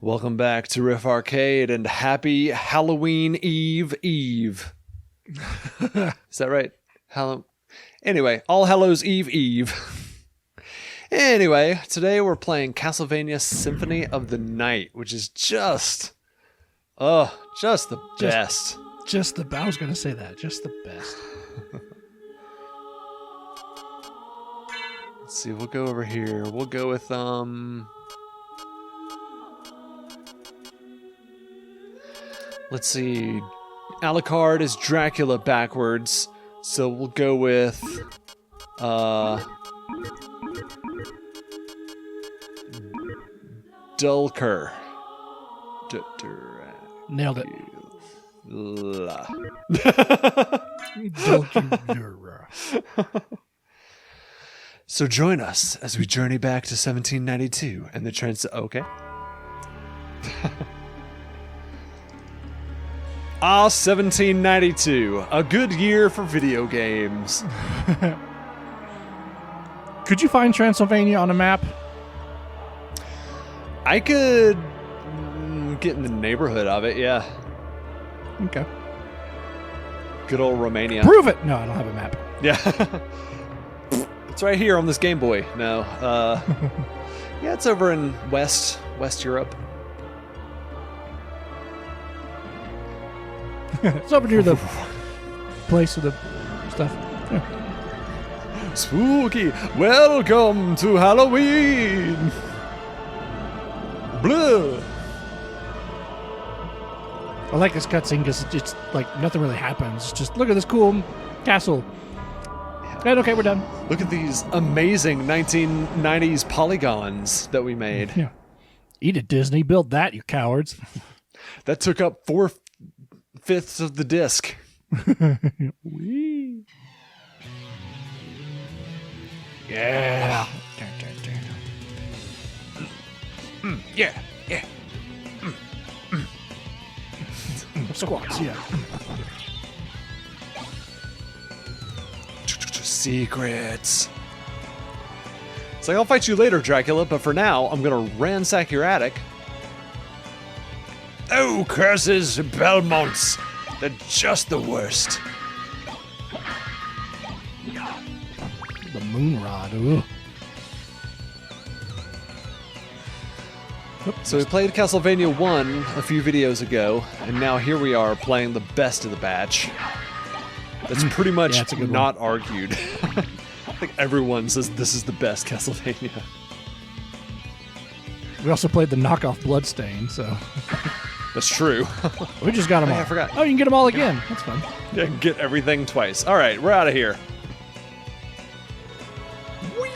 Welcome back to Riff Arcade and happy Halloween Eve. Is that right? Anyway, All Hallows Eve. Anyway, today we're playing Castlevania Symphony of the Night, which is just the best. I was going to say that. Just the best. Let's see, we'll go over here. We'll go with, let's see. Alucard is Dracula backwards, so we'll go with, Dulker. Nailed it. So join us as we journey back to 1792 and the okay. 1792, a good year for video games. Could you find Transylvania on a map? I could get in the neighborhood of it, yeah. Okay. Good old Romania. Prove it! No, I don't have a map. Yeah. It's right here on this Game Boy. No. Yeah, it's over in West Europe. It's over near the place with the stuff. Yeah. Spooky. Welcome to Halloween. Blah. I like this cutscene because it's like nothing really happens. Just look at this cool castle. Right, okay, we're done. Look at these amazing 1990s polygons that we made. Yeah. Eat it, Disney. Build that, you cowards. That took up 4/5 of the disc. Wee. Yeah. Yeah. Squats, yeah. Secrets. It's like, I'll fight you later, Dracula, but for now, I'm gonna ransack your attic. Oh, curses, Belmonts. They're just the worst. The moon rod, ooh. So we played Castlevania 1 a few videos ago, and now here we are playing the best of the batch. That's pretty much not argued. I think everyone says this is the best Castlevania. We also played the knockoff Bloodstain, so... That's true. We just got them all. I forgot. Oh, you can get them all again. That's fun. Yeah, get everything twice. All right, we're out of here. Whee!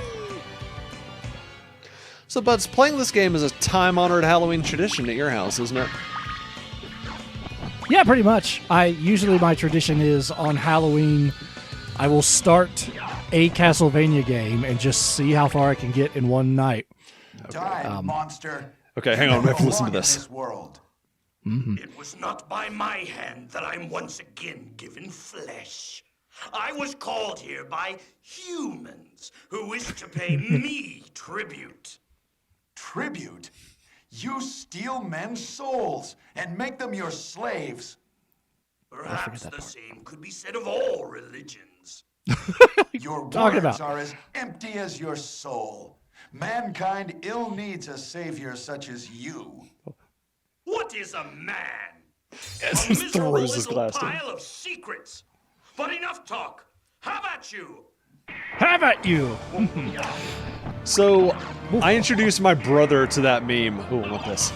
So, Buds, playing this game is a time-honored Halloween tradition at your house, isn't it? Yeah, pretty much. Usually my tradition is on Halloween, I will start a Castlevania game and just see how far I can get in one night. Die, monster. Okay, hang on. We have to listen to this. This world. Mm-hmm. It was not by my hand that I'm once again given flesh. I was called here by humans who wish to pay me tribute. Tribute? You steal men's souls and make them your slaves. Perhaps the same could be said of all religions. Your Talking words about? are as empty as your soul. Mankind ill needs a savior such as you. What is a man? Yes, A he miserable throws his little glass down. pile of secrets. But enough talk. How about you? Have at you! So, I introduced my brother to that meme. Ooh, I want this.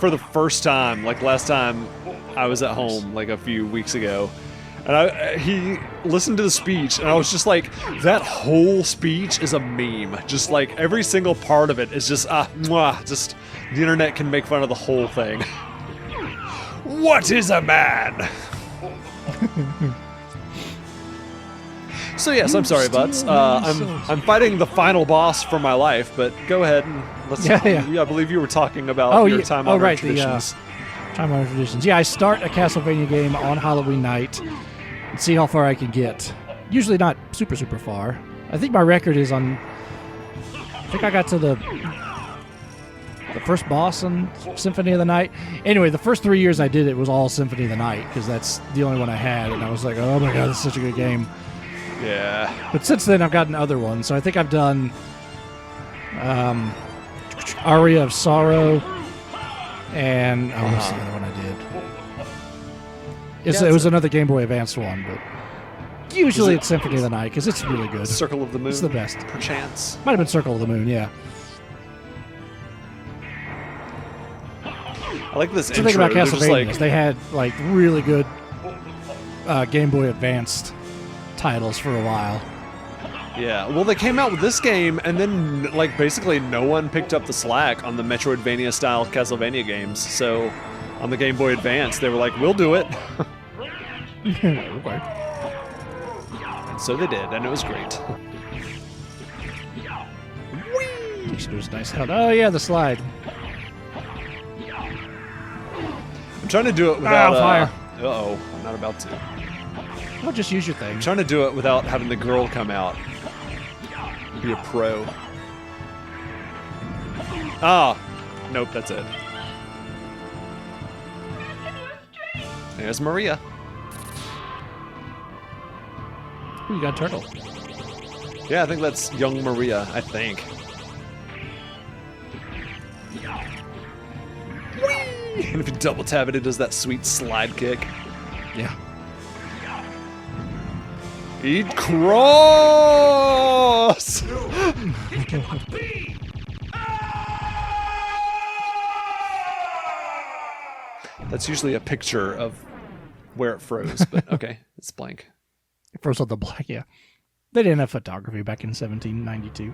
For the first time, like last time I was at home, like a few weeks ago. And he listened to the speech, and I was just like, that whole speech is a meme. Just like every single part of it is just, just the internet can make fun of the whole thing. What is a man? So yes, I'm sorry, Butts. I'm fighting the final boss for my life, but go ahead and let's. Yeah. I believe you were talking about your time-honored traditions. Time-honored traditions. Yeah, I start a Castlevania game on Halloween night and see how far I can get. Usually not super far. I think my record is on. I think I got to the the first boss in Symphony of the Night. Anyway, the first 3 years I did it was all Symphony of the Night because that's the only one I had, and I was like, oh my god, this is such a good game. Yeah. But since then, I've gotten other ones. So I think I've done Aria of Sorrow, and what's the other one I did? It was another Game Boy Advance one, but usually it's Symphony of the Night because it's really good. Circle of the Moon. It's the best. Perchance. Might have been Circle of the Moon, yeah. I like this So intro. think about They're just Castlevania. like, They had like really good Game Boy Advanced titles for a while. yeah. Well, they came out with this game, and then like basically no one picked up the slack on the Metroidvania style Castlevania games. So on the Game Boy Advance, they were like, "We'll do it." Okay. And so they did, and it was great. There's a nice help. Oh yeah, the slide. I'm trying to do it without. fire. Uh-oh, I'm not about to. Well, just use your thing. I'm trying to do it without having the girl come out. Be a pro. Ah, nope, that's it. There's Maria. Ooh, you got a turtle. Yeah, I think that's young Maria, I think. And if you double tap it, it does that sweet slide kick. Yeah. Eat cross! That's usually a picture of where it froze, but okay, it's blank. First on the black, yeah. They didn't have photography back in 1792.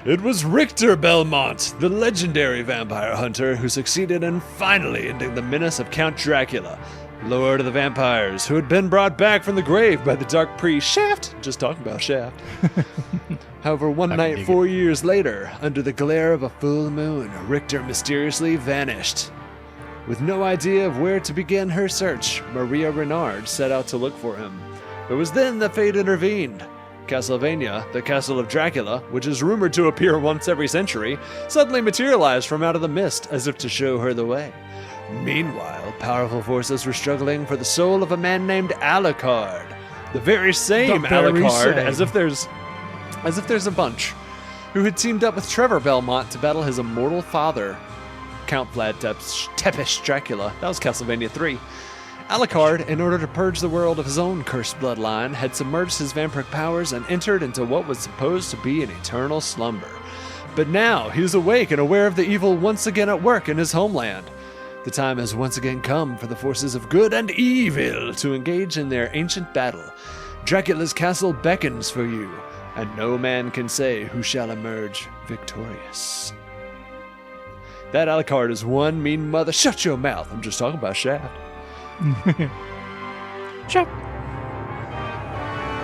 It was Richter Belmont, the legendary vampire hunter who succeeded in finally ending the menace of Count Dracula, Lord of the Vampires, who had been brought back from the grave by the dark priest Shaft. Just talking about Shaft. However, one night 4 years later, under the glare of a full moon, Richter mysteriously vanished. With no idea of where to begin her search, Maria Renard set out to look for him. It was then that fate intervened. Castlevania, the Castle of Dracula, which is rumored to appear once every century, suddenly materialized from out of the mist as if to show her the way. Meanwhile, powerful forces were struggling for the soul of a man named Alucard. The very same Alucard, as if there's a bunch, who had teamed up with Trevor Belmont to battle his immortal father, Count Vlad Tepes Dracula. That was Castlevania 3. Alucard, in order to purge the world of his own cursed bloodline, had submerged his vampiric powers and entered into what was supposed to be an eternal slumber. But now he was awake and aware of the evil once again at work in his homeland. The time has once again come for the forces of good and evil to engage in their ancient battle. Dracula's castle beckons for you, and no man can say who shall emerge victorious. That Alucard is one mean mother. Shut your mouth. I'm just talking about Shaft. Sure.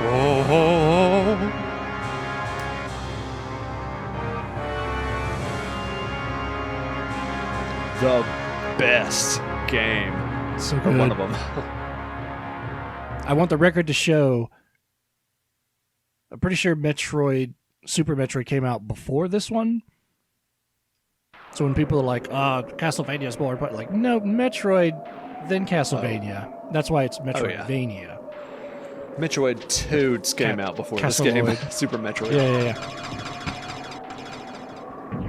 Oh. The best game. So Or good. one of them. I want the record to show. I'm pretty sure Super Metroid came out before this one. So when people are like, Castlevania is more, but like, no, Metroid, then Castlevania. That's why it's Metroidvania. Metroid 2 came out before this game. Castlevania. Super Metroid. Yeah.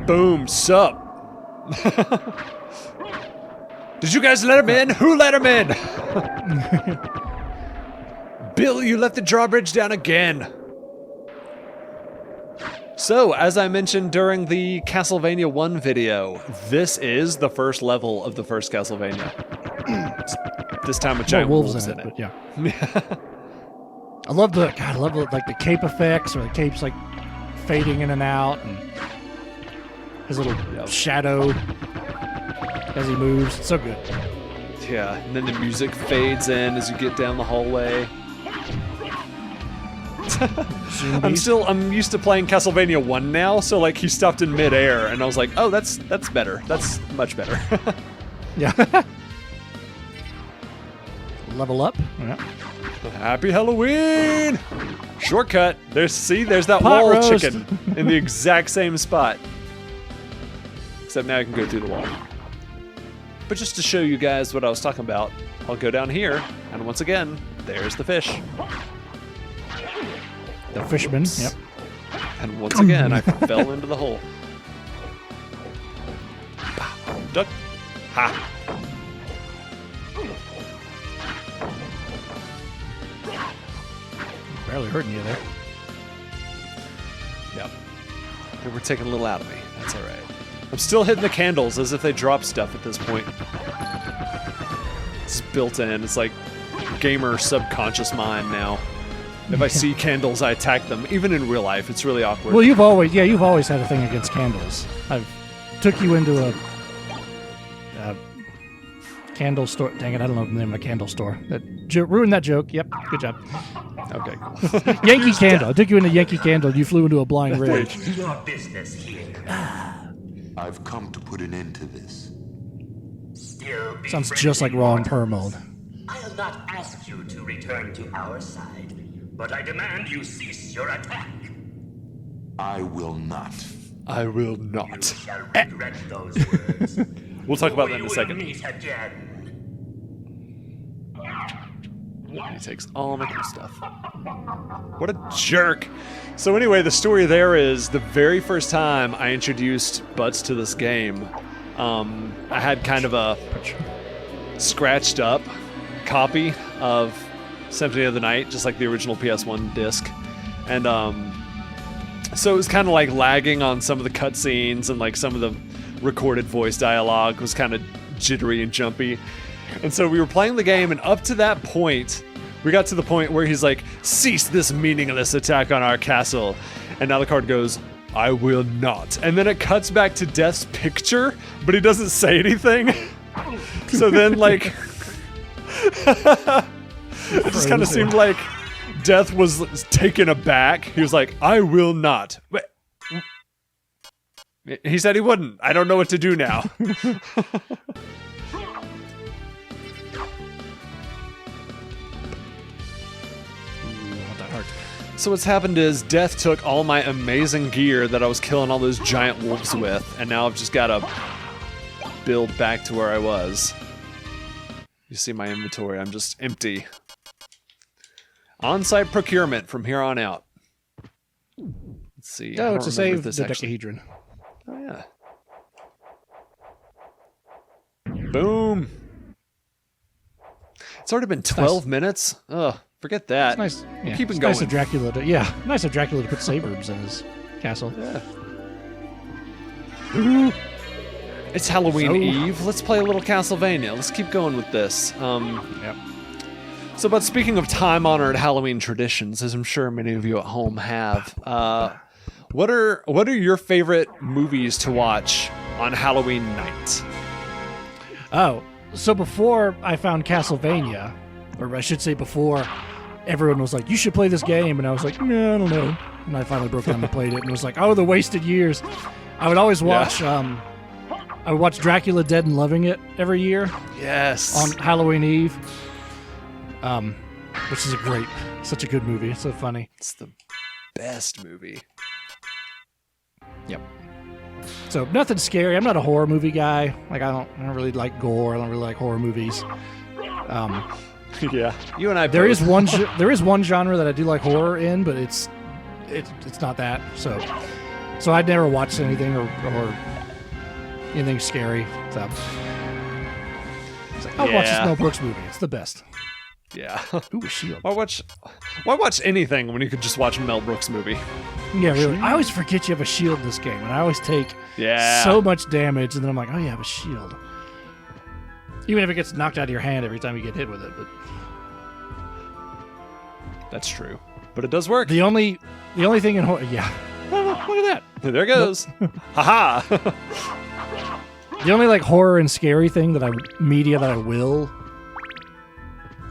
Boom, sup. Did you guys let him in? Who let him in? Bill, you left the drawbridge down again. So, as I mentioned during the Castlevania 1 video, this is the first level of the first Castlevania. This time with giant wolves in it. But yeah. I love the cape effects, or the cape's like fading in and out, and his little shadow as he moves. It's so good. Yeah, and then the music fades in as you get down the hallway. I'm used to playing Castlevania 1 now, so like he stopped in midair, and I was like, oh, that's better. That's much better. Yeah. Level up. Yeah. Happy Halloween! Shortcut. There's that Pot wall roast. chicken in the exact same spot. Except now I can go through the wall. But just to show you guys what I was talking about, I'll go down here, and once again, there's the fish. The fisherman. Yep. And once again, I fell into the hole. Duck. Ha! Barely hurting you there. Yep. They were taking a little out of me. That's all right. I'm still hitting the candles as if they drop stuff at this point. It's built in. It's like gamer subconscious mind now. If I see candles, I attack them. Even in real life, it's really awkward. Well, you've always had a thing against candles. I've took you into a candle store. Dang it, I don't know the name of a candle store. That ruined that joke. Yep, good job. Okay, cool. Yankee Candle. I took you into Yankee Candle. You flew into a blind rage. Your business here. I've come to put an end to this. Still Sounds just like Raw and Pearl mode. I'll not ask you to return to our side, but I demand you cease your attack. I will not. I will You not. shall regret those words. We'll talk about that in We a will second. meet again. He takes all my cool stuff. What a jerk. So anyway, the story there is the very first time I introduced Butts to this game, I had kind of a scratched up copy of Symphony of the Night, just like the original PS1 disc. And so it was kind of like lagging on some of the cutscenes, and like some of the recorded voice dialogue was kind of jittery and jumpy. And so we were playing the game, and up to that point, we got to the point where he's like, cease this meaningless attack on our castle. And now the card goes, I will not. And then it cuts back to Death's picture, but he doesn't say anything. So then, like, it just kind of seemed like Death was taken aback. He was like, I will not. Wait. He said he wouldn't. I don't know what to do now. So what's happened is Death took all my amazing gear that I was killing all those giant wolves with, and now I've just got to build back to where I was. You see my inventory, I'm just empty. On-site procurement from here on out. Let's see. I Oh, don't it's a remember save this the actually- decahedron. Oh, yeah. Boom. It's already been 12 minutes. Ugh, forget that. It's nice. Yeah, Keep it it's going. Nice of Dracula to, nice of Dracula to put save rooms in his castle. Yeah. It's Halloween Eve. Let's play a little Castlevania. Let's keep going with this. Yep. So, but speaking of time-honored Halloween traditions, as I'm sure many of you at home have, what are your favorite movies to watch on Halloween night? Oh, so before I found Castlevania, or I should say before everyone was like, you should play this game, and I was like, no, I don't know. And I finally broke down and played it, and was like, oh, the wasted years. I would always watch, I would watch Dracula Dead and Loving It every year. Yes. On Halloween Eve. Which is such a good movie. It's so funny. It's the best movie. Yep. So nothing scary. I'm not a horror movie guy. Like I don't really like gore. I don't really like horror movies. Yeah. You and I There both. is one genre that I do like horror in, but it's not that. So I'd never watched anything or anything scary. So it's like, I'll watch this Yeah. Mel Brooks movie. It's the best. Yeah. Ooh, a shield. Why watch anything when you could just watch a Mel Brooks movie? Yeah, really. I always forget you have a shield in this game, and I always take so much damage, and then I'm like, oh, you have a shield. Even if it gets knocked out of your hand every time you get hit with it. But That's true. But it does work. the only thing in horror, yeah. Well, look at that. There it goes. Haha. The only like horror and scary thing that I will,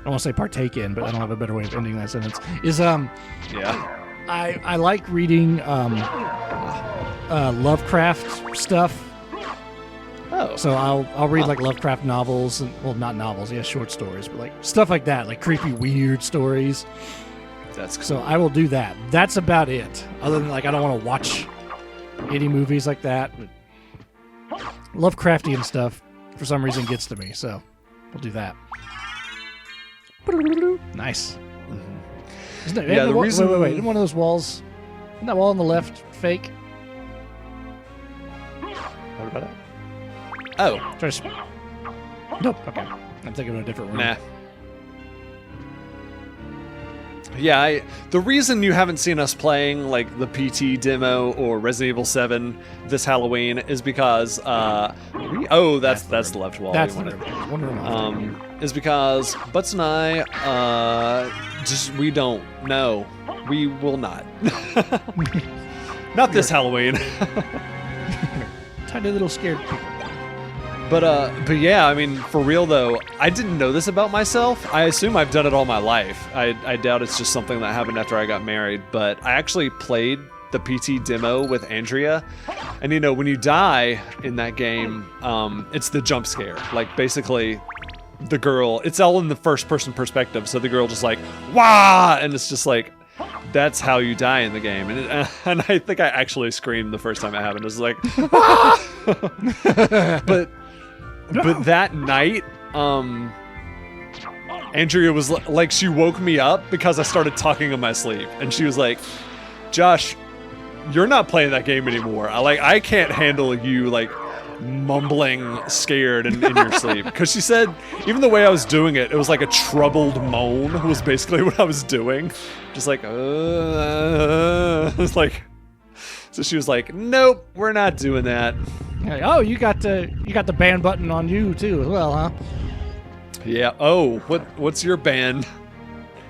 I won't say partake in, but I don't have a better way of ending that sentence, is Yeah. I like reading Lovecraft stuff. Oh. So I'll read like Lovecraft novels, and well, not novels, short stories, but like stuff like that, like creepy, weird stories. That's cool. So I will do that. That's about it. Other than like I don't want to watch any movies like that. But Lovecraftian stuff for some reason gets to me, so we'll do that. Nice. Isn't that, Yeah, the reason- wait. Isn't one of those walls? Isn't that wall on the left fake? What about it? Oh, Try to nope. Okay. I'm thinking of a different room. nah. Yeah, the reason you haven't seen us playing like the PT demo or Resident Evil 7 this Halloween is because that's the left wall. That's we the wanted. one room. Is because Butts and I we don't know. We will not. Not this Halloween. Tiny little scared people. But yeah, I mean, for real though, I didn't know this about myself. I assume I've done it all my life. I doubt it's just something that happened after I got married, but I actually played the PT demo with Andrea. And you know, when you die in that game, it's the jump scare. Like basically the girl, it's all in the first person perspective. So the girl just like, wah! And it's just like, that's how you die in the game. And I think I actually screamed the first time it happened. It was like, ah! But that night, Andrea was like, she woke me up because I started talking in my sleep, and she was like, "Josh, you're not playing that game anymore. I can't handle you like mumbling, scared in your sleep." Because she said even the way I was doing it, it was like a troubled moan. Was basically what I was doing, just like, it's like. So she was like, "Nope, we're not doing that." Like, oh, you got the ban button on you too as well, huh? Yeah. Oh, what's your band?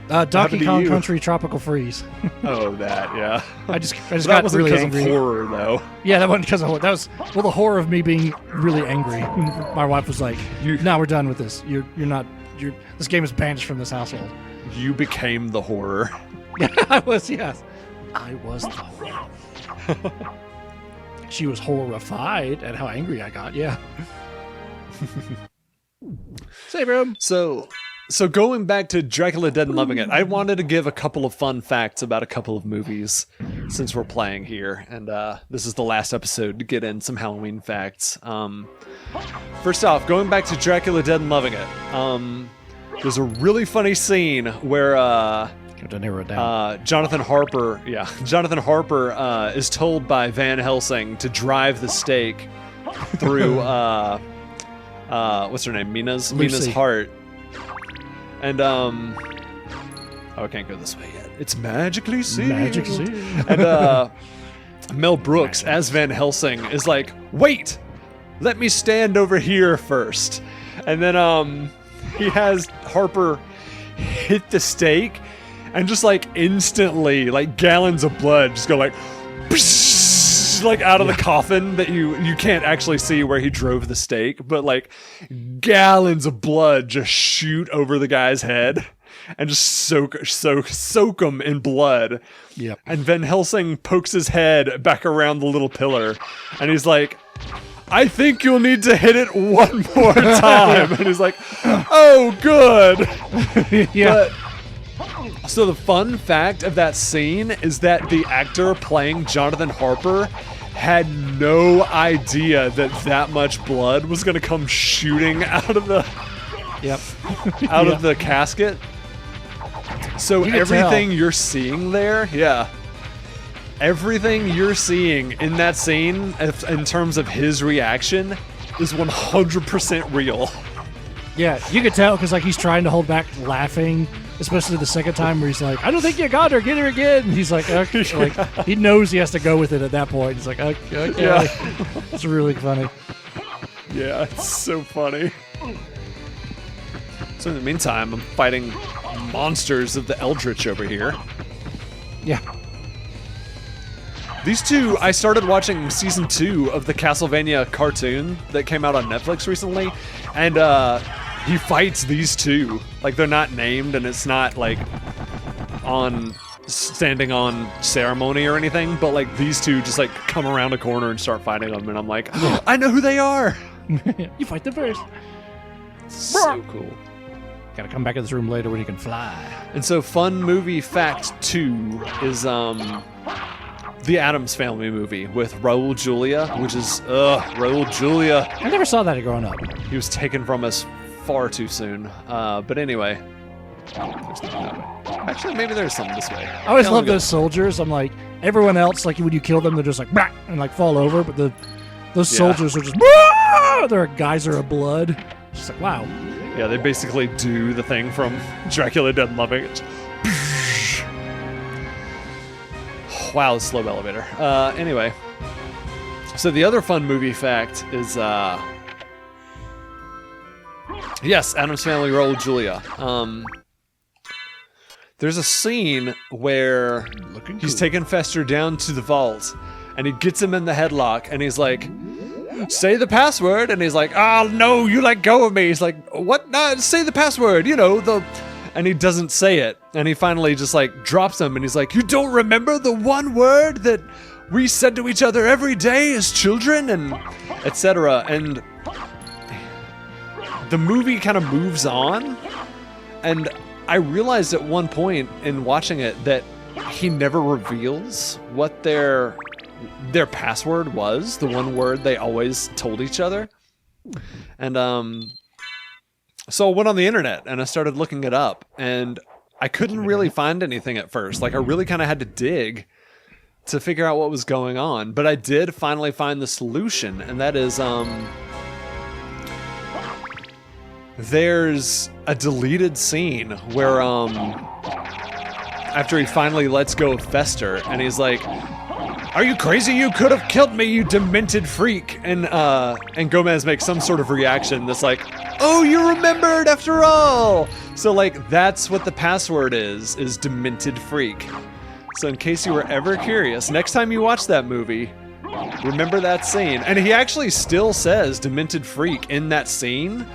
Donkey happened to Kong you? Country Tropical Freeze. Oh, that. Yeah. I just That got wasn't really because angry. of horror, though. Yeah, that wasn't because of horror. That was the horror of me being really angry. My wife was like, "No, we're done with this. This game is banished from this household." You became the horror. I was the horror. She was horrified at how angry I got. Yeah. Save room. So going back to Dracula Dead and Loving It, I wanted to give a couple of fun facts about a couple of movies since we're playing here, and this is the last episode to get in some Halloween facts. First off, going back to Dracula Dead and Loving It, there's a really funny scene where To narrow it down. Jonathan Harper is told by Van Helsing to drive the stake through what's her name, Mina's heart, and I can't go this way yet. It's magically sealed. Magic sealed. And Mel Brooks as Van Helsing is like, "Wait, let me stand over here first," and then he has Harper hit the stake. And just like instantly, like gallons of blood just go like, like out of the coffin that you can't actually see where he drove the stake, but like gallons of blood just shoot over the guy's head and just soak him in blood. Yep. And Van Helsing pokes his head back around the little pillar, and he's like, "I think you'll need to hit it one more time." And he's like, "Oh, good." Yeah. So the fun fact of that scene is that the actor playing Jonathan Harper had no idea that much blood was going to come shooting out of the of the casket. So everything you're seeing there, everything you're seeing in that scene in terms of his reaction is 100% real. Yeah, you could tell because like he's trying to hold back laughing, especially the second time where he's like, "I don't think you got her. Get her again." And he's like, "Okay." Like he knows he has to go with it at that point. He's like, "Okay." Yeah. It's really funny. Yeah, it's so funny. So in the meantime, I'm fighting monsters of the Eldritch over here. Yeah. These two, I started watching season 2 of the Castlevania cartoon that came out on Netflix recently, and he fights these two. Like, they're not named, and it's not, like, standing on ceremony or anything, but, like, these two just, like, come around a corner and start fighting them, and I'm like, oh, I know who they are! You fight them first. So cool. Gotta come back in this room later when you can fly. And so, fun movie fact 2 is, the Addams Family movie with Raul Julia, which is Raul Julia. I never saw that growing up. He was taken from us far too soon. But anyway, there's nothing that way. Actually, maybe there's something this way. I always love those soldiers. I'm like, everyone else, like when you kill them, they're just like, bah! And like fall over, but those soldiers are just, bah! They're a geyser of blood. It's just like, wow. Yeah, they basically do the thing from Dracula Dead and Loving It. Wow, slow elevator. Anyway, so the other fun movie fact is, yes, Addams Family, Raul Julia. There's a scene where he's taking Fester down to the vault, and he gets him in the headlock, and he's like, say the password, and he's like, oh no, you let go of me. He's like, what? No, say the password, and he doesn't say it, and he finally just like drops him, and he's like, you don't remember the one word that we said to each other every day as children, and etc. And the movie kind of moves on, and I realized at one point in watching it that he never reveals what their password was, the one word they always told each other. And so I went on the internet and I started looking it up, and I couldn't really find anything at first. Like, I really kind of had to dig to figure out what was going on, but I did finally find the solution, and that is there's a deleted scene where after he finally lets go of Fester, and he's like, are you crazy? You could have killed me, you demented freak. And Gomez makes some sort of reaction that's like, oh, you remembered after all. So like, that's what the password is demented freak. So in case you were ever curious, next time you watch that movie, remember that scene. And he actually still says demented freak in that scene,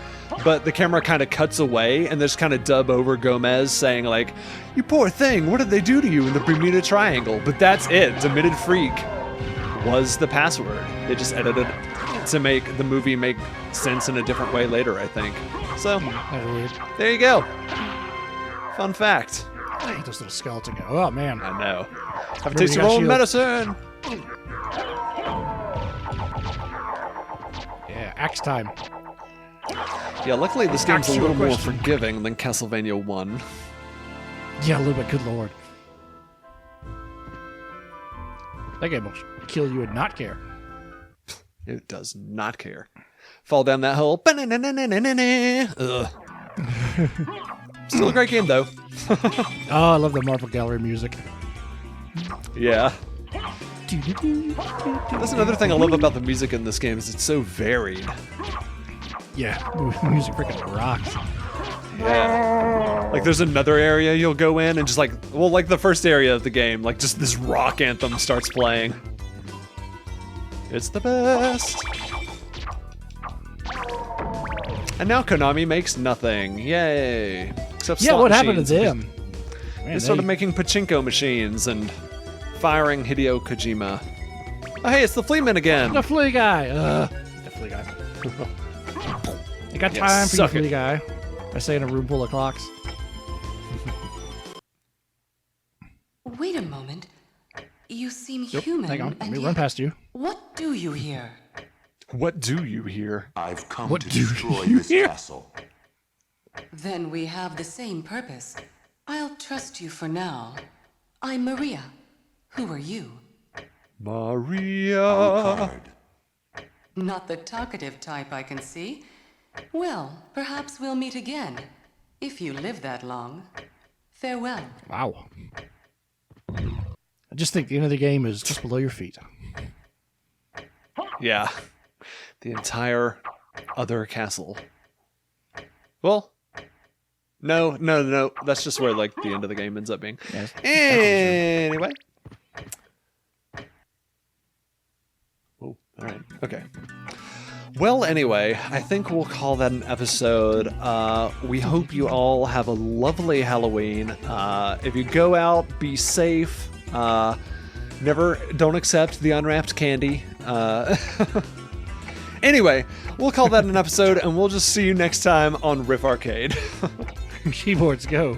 but the camera kind of cuts away and there's kind of dub over Gomez saying like, you poor thing, what did they do to you in the Bermuda Triangle? But that's it. Demented freak was the password. They just edited it to make the movie make sense in a different way later, I think. So, there you go. Fun fact. I hate those little skeleton guys. Oh, man. I know. Have a taste of your own medicine. Yeah, axe time. Yeah, luckily this game's a little more forgiving than Castlevania 1. Yeah, a little bit. Good lord. That game will kill you and not care. It does not care. Fall down that hole. Ugh. Still a great game, though. Oh, I love the Marvel Gallery music. Yeah. That's another thing I love about the music in this game is it's so varied. Yeah, the music freaking rocks. Yeah. Like there's another area you'll go in and just like, well, like the first area of the game, like just this rock anthem starts playing. It's the best. And now Konami makes nothing. Yay. Except slot what happened to machines. them? They started making pachinko machines and firing Hideo Kojima. Oh, hey, it's the Fleaman again. The flea guy. The flea guy. You got time for you, flea guy. I say in a room full of clocks. Wait a moment. You seem human. Hang on, let me and run yet- past you. What do you here? What do you hear? I've come What to do you destroy hear? this castle. Then we have the same purpose. I'll trust you for now. I'm Maria. Who are you? Maria. Card. Not the talkative type, I can see. Well, perhaps we'll meet again. If you live that long. Farewell. Wow. I just think the end of the game is just below your feet. Yeah. The entire other castle. Well, no. That's just where like the end of the game ends up being. Yes. Anyway. Oh, all right. Okay. Well, anyway, I think we'll call that an episode. We hope you all have a lovely Halloween. If you go out, be safe. Don't accept the unwrapped candy. Anyway, we'll call that an episode, and we'll just see you next time on Riff Arcade. Keyboards go.